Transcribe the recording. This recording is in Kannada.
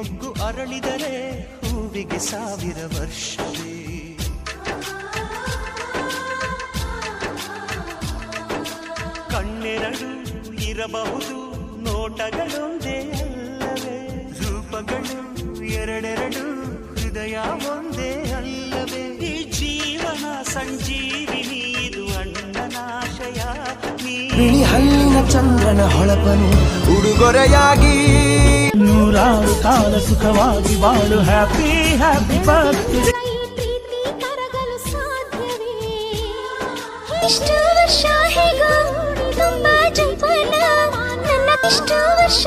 ಮೊಗ್ಗು ಅರಳಿದರೆ ಹೂವಿಗೆ 1000 ವರ್ಷವೇ. ಕಣ್ಣೆರಡು ಇರಬಹುದು ನೋಟಗಳೊಂದೇ ಅಲ್ಲವೇ, ರೂಪಗಳು ಎರಡೆರಡು ಹೃದಯ ಒಂದೇ ಅಲ್ಲವೇ. ಈ ಜೀವನ ಸಂಜೀವಿನಿ ಇದು ಅಣ್ಣನಾಶಯ. ಬಿಳಿ ಹಲ್ಲಿನ ಚಂದ್ರನ ಹೊಳಪನು ಉಡುಗೊರೆಯಾಗಿ ನೂರಾರು ಕಾಲ ಸುಖವಾಗಿ ಬಾಳು. Happy happy birthday. ಕರಗಲು ಸಾಧ್ಯವೇ ಇಷ್ಟು ವರ್ಷ ಹೇಗೋ ತುಂಬಾ ಜಂಪನ ನನ್ನ ಇಷ್ಟು ವರ್ಷ